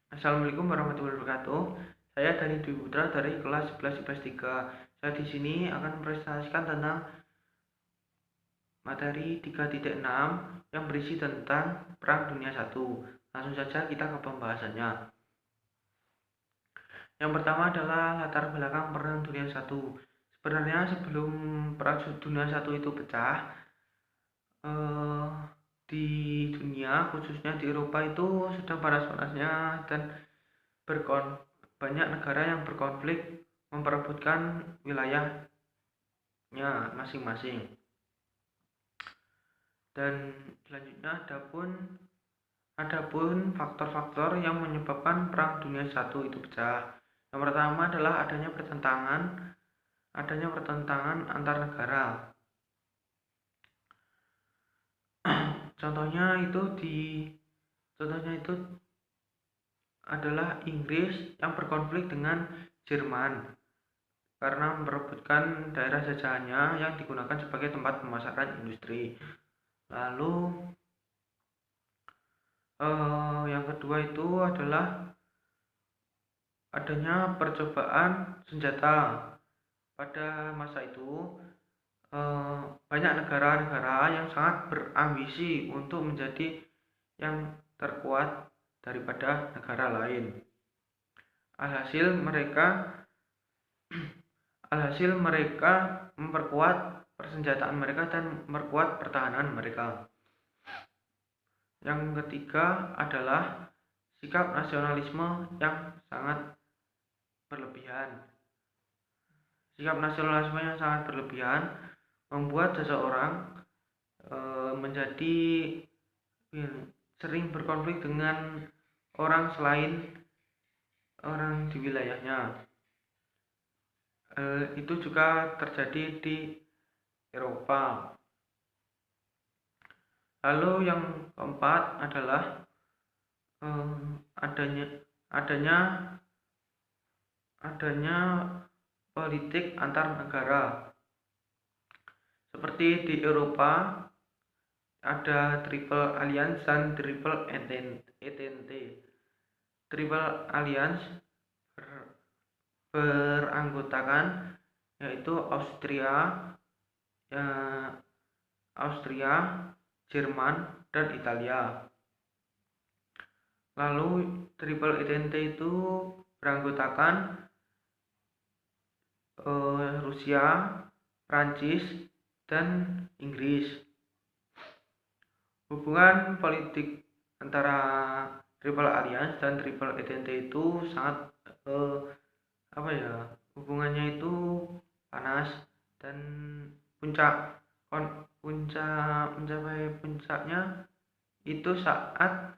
Assalamualaikum warahmatullahi wabarakatuh. Saya Dani Dwi Putra dari kelas 11 IPS 3. Saya di sini akan mempresentasikan tentang materi 3.6 yang berisi tentang Perang Dunia I. Langsung saja kita ke pembahasannya. Yang pertama adalah latar belakang Perang Dunia I. Sebenarnya sebelum Perang Dunia I itu pecah, di dunia khususnya di Eropa itu sedang panas-panasnya dan banyak negara yang berkonflik memperebutkan wilayahnya masing-masing. Dan selanjutnya adapun faktor-faktor yang menyebabkan Perang Dunia I itu pecah. Yang pertama adalah adanya pertentangan antar negara. Contohnya itu adalah Inggris yang berkonflik dengan Jerman karena memperebutkan daerah jajahannya yang digunakan sebagai tempat pemasaran industri. Lalu yang kedua itu adalah adanya percobaan senjata. Pada masa itu banyak negara-negara yang sangat berambisi untuk menjadi yang terkuat daripada negara lain. Alhasil mereka memperkuat persenjataan mereka dan memperkuat pertahanan mereka. Yang ketiga adalah sikap nasionalisme yang sangat berlebihan. Sikap nasionalisme yang sangat berlebihan membuat seseorang menjadi sering berkonflik dengan orang selain orang di wilayahnya. Itu juga terjadi di Eropa. Lalu yang keempat adalah adanya politik antar negara. Seperti di Eropa ada Triple Alliance dan Triple Entente. Triple Alliance beranggotakan yaitu Austria, Jerman, dan Italia. Lalu Triple Entente itu beranggotakan Rusia, Prancis, dan Inggris. Hubungan politik antara Triple Alliance dan Triple Entente itu sangat hubungannya itu panas dan mencapai puncaknya itu saat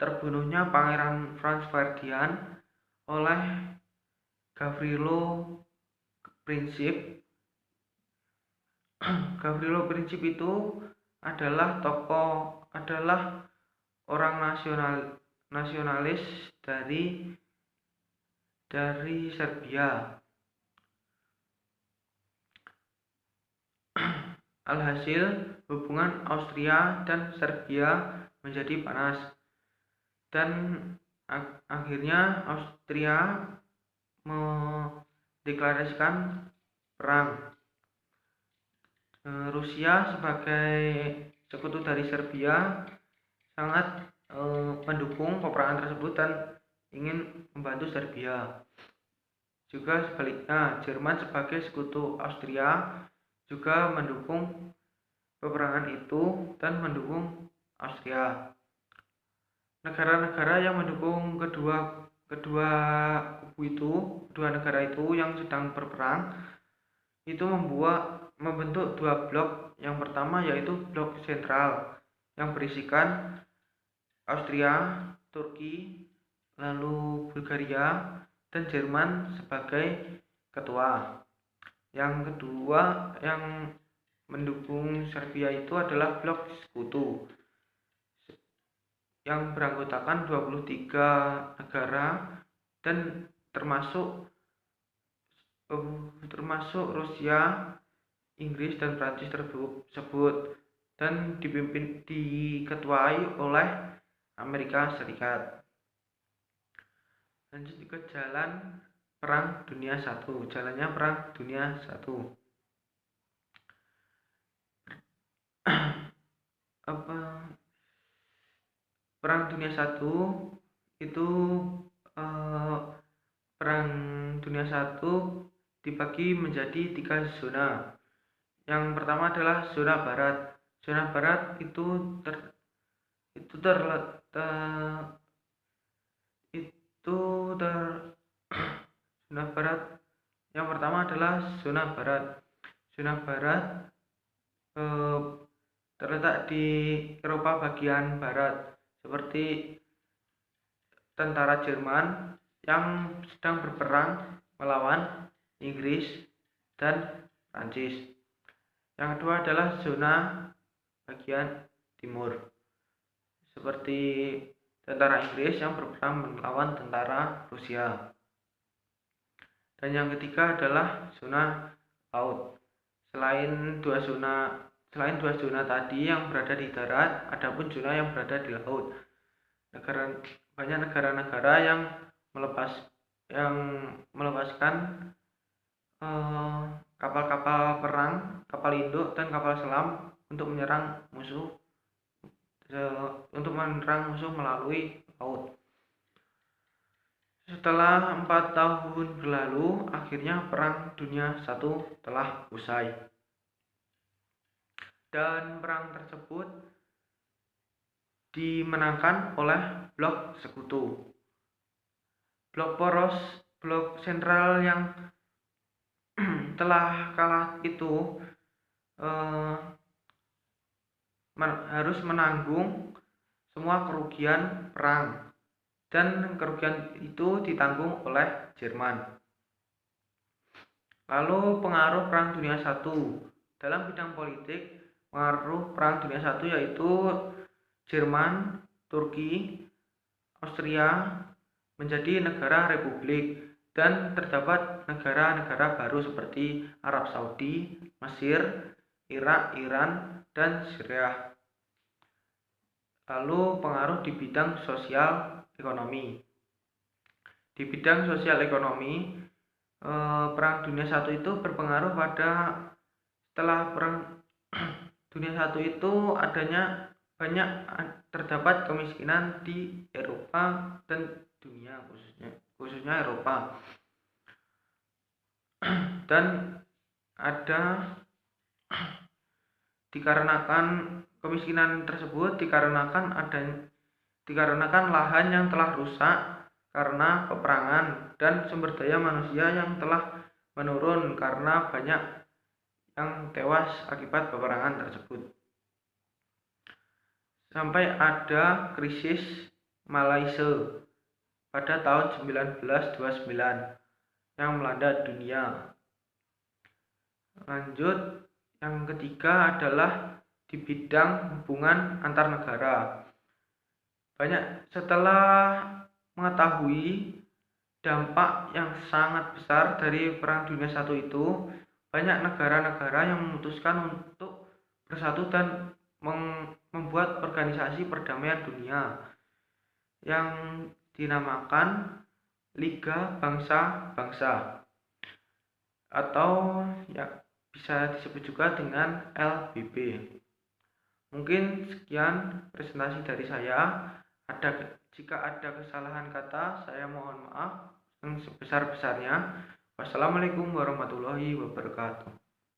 terbunuhnya Pangeran Franz Ferdinand oleh Gavrilo Princip. Gavrilo Princip itu adalah orang nasionalis dari Serbia. Alhasil hubungan Austria dan Serbia menjadi panas dan akhirnya Austria mendeklarasikan perang. Rusia sebagai sekutu dari Serbia sangat mendukung peperangan tersebut dan ingin membantu Serbia. Juga sebaliknya, Jerman sebagai sekutu Austria juga mendukung peperangan itu dan mendukung Austria. Negara-negara yang mendukung kedua negara itu yang sedang berperang itu membentuk dua blok. Yang pertama yaitu blok sentral yang berisikan Austria, Turki, lalu Bulgaria, dan Jerman sebagai ketua. Yang kedua yang mendukung Serbia itu adalah blok sekutu yang beranggotakan 23 negara dan termasuk Rusia, Inggris, dan Prancis tersebut dan diketuai oleh Amerika Serikat. Lanjut ke jalan Perang Dunia Satu. Jalannya Perang Dunia Satu. Apa Perang Dunia Satu itu eh, Perang Dunia Satu dibagi menjadi 3 zona. Yang pertama adalah zona barat. Zona barat itu terletak itu ter zona barat. Yang pertama adalah zona barat. Zona barat eh, terletak di Eropa bagian barat, seperti tentara Jerman yang sedang berperang melawan Inggris dan Prancis. Yang kedua adalah zona bagian timur, seperti tentara Inggris yang berperang melawan tentara Rusia. Dan yang ketiga adalah zona laut. Selain dua zona tadi yang berada di darat, ada pun zona yang berada di laut. Banyak negara-negara yang melepaskan kapal-kapal perang, kapal induk dan kapal selam untuk menyerang musuh melalui laut. Setelah 4 tahun berlalu, akhirnya Perang Dunia I telah usai. Dan perang tersebut dimenangkan oleh blok sekutu. Blok sentral yang telah kalah itu harus menanggung semua kerugian perang, dan kerugian itu ditanggung oleh Jerman. Lalu pengaruh Perang Dunia I dalam bidang politik. Pengaruh Perang Dunia I yaitu Jerman, Turki, Austria menjadi negara republik, dan terdapat negara-negara baru seperti Arab Saudi, Mesir, Irak, Iran, dan Syria. Lalu pengaruh di bidang sosial ekonomi. Di bidang sosial ekonomi, Perang Dunia I itu berpengaruh pada setelah Perang Dunia I itu terdapat kemiskinan di Eropa dan dunia, khususnya Eropa. Dan dikarenakan kemiskinan tersebut dikarenakan lahan yang telah rusak karena peperangan, dan sumber daya manusia yang telah menurun karena banyak yang tewas akibat peperangan tersebut. Sampai ada krisis Malaysia pada tahun 1929 yang melanda dunia. Lanjut, yang ketiga adalah di bidang hubungan antar negara. Setelah mengetahui dampak yang sangat besar dari Perang Dunia I itu, banyak negara-negara yang memutuskan untuk bersatu dan membuat organisasi perdamaian dunia yang dinamakan Liga Bangsa-Bangsa, atau ya bisa disebut juga dengan LBB. Mungkin sekian presentasi dari saya. Jika ada kesalahan kata, saya mohon maaf yang sebesar-besarnya. Wassalamualaikum warahmatullahi wabarakatuh.